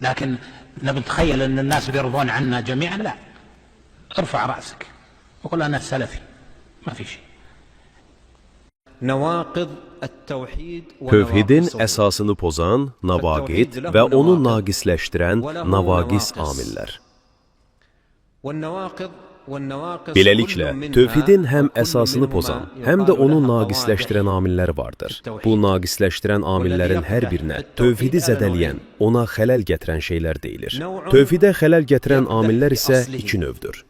لكن نبي نتخيل أن الناس بيرضون عنا جميعا، لا. ارفع رأسك وقل أنا سلفي، ما في şey. Tövhidin əsasını pozan navaqid və onu naqisləşdirən navaqis amillər. Beləliklə, tövhidin həm əsasını pozan, həm də onu naqisləşdirən amillər vardır. Bu naqisləşdirən amillərin hər birinə tövhidi zədələyən, ona xələl gətirən şeylər deyilir. Tövhidə xələl gətirən amillər isə iki növdür.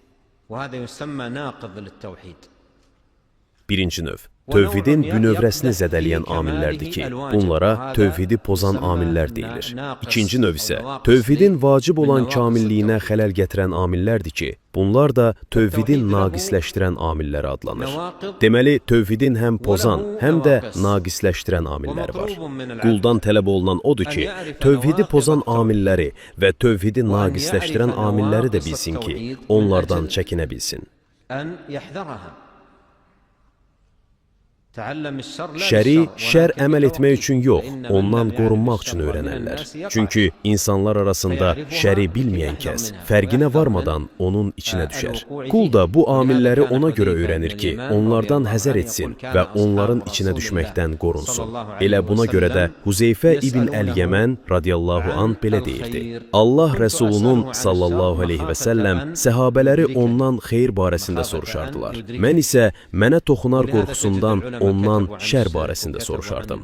Birinci növ, tövhidin bünövrəsini zədələyən amillərdir ki, bunlara tövhidi pozan amillər deyilir. İkinci növ isə, tövhidin vacib olan kamilliyinə xələl gətirən amillərdir ki, bunlar da tövhidin naqisləşdirən amilləri adlanır. Deməli, tövhidin həm pozan, həm də naqisləşdirən amilləri var. Quldan tələb olunan odur ki, tövhidi pozan amilləri və tövhidi naqisləşdirən amilləri də bilsin ki, onlardan çəkinə bilsin. Şəri, şər əməl etmək üçün yox, ondan qorunmaq üçün öyrənərlər. Çünki insanlar arasında şəri bilməyən kəs, fərqinə varmadan onun içinə düşər. Qul da bu amilləri ona görə öyrənir ki, onlardan həzər etsin və onların içinə düşməkdən qorunsun. Elə buna görə də Huzeyfə ibn Əl-Yəmən radiyallahu anh belə deyirdi. Allah Rəsulunun sallallahu aleyhi və səlləm səhabələri ondan xeyir barəsində soruşardılar. Mən isə mənə toxunar qorxusundan ondan şər barəsində soruşardım.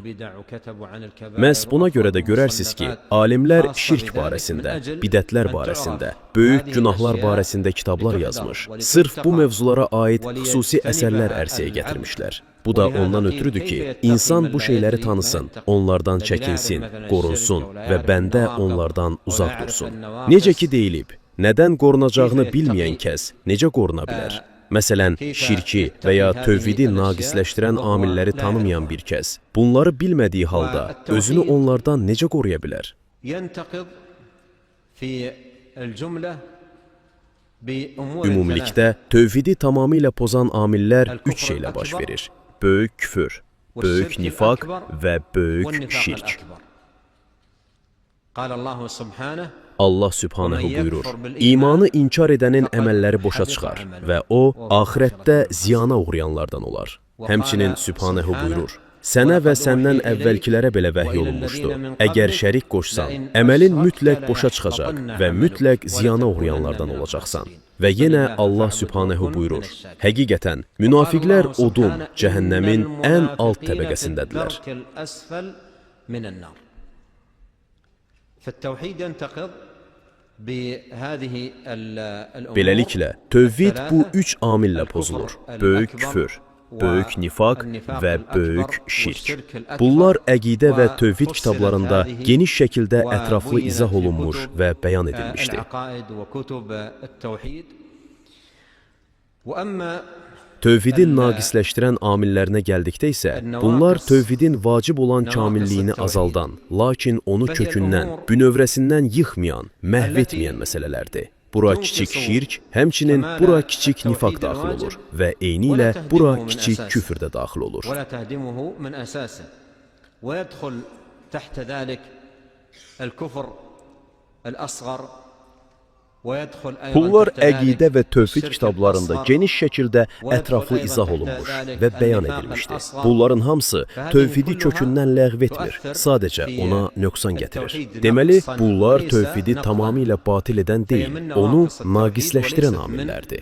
Məhz buna görə də görərsiniz ki, alimlər şirk barəsində, bidətlər barəsində, böyük günahlar barəsində kitablar yazmış, sırf bu mövzulara aid xüsusi əsərlər ərsəyə gətirmişlər. Bu da ondan ötürüdür ki, insan bu şeyləri tanısın, onlardan çəkinsin, qorunsun və bəndə onlardan uzaq dursun. Necə ki deyilib, nədən qorunacağını bilməyən kəs necə qoruna bilər? Məsələn, şirki və ya tövhidi naqisləşdirən amilləri tanımayan bir kəs, bunları bilmədiyi halda özünü onlardan necə qoruya bilər? Ümumilikdə, tövhidi tamamilə pozan amillər üç şeylə baş verir. Böyük küfür, böyük nifaq və böyük şirk. Allah Sübhanehu buyurur, imanı inkar edənin əməlləri boşa çıxar və o, axirətdə ziyana uğrayanlardan olar. Həmçinin Sübhanehu buyurur, sənə və səndən əvvəlkilərə belə vəhy olunmuşdu. Əgər şərik qoşsan, əməlin mütləq boşa çıxacaq və mütləq ziyana uğrayanlardan olacaqsan. Və yenə Allah Sübhanehu buyurur, həqiqətən, münafiqlər odun, cəhənnəmin ən alt təbəqəsindədirlər. Beləliklə, tövhid bu üç amillə pozulur. Böyük küfür, böyük nifaq və böyük şirk. Bunlar əqidə və tövhid kitablarında geniş şəkildə ətraflı izah olunmuş və bəyan edilmişdir. Tövhidin naqisləşdirən amillərinə gəldikdə isə, bunlar tövhidin vacib olan kamilliyini azaldan, lakin onu kökündən, bünövrəsindən yıxmayan, məhv etməyən məsələlərdir. Bura kiçik şirk, həmçinin bura kiçik nifaq daxil olur və eyni ilə bura kiçik küfür də daxil olur. Bunlar əqidə və tövhid kitablarında geniş şəkildə ətraflı izah olunmuş və bəyan edilmişdir. Bunların hamısı tövhidi kökündən ləğv etmir, sadəcə ona nöqsan gətirir. Deməli, bunlar tövhidi tamamilə batil edən deyil, onu naqisləşdirən amillərdir.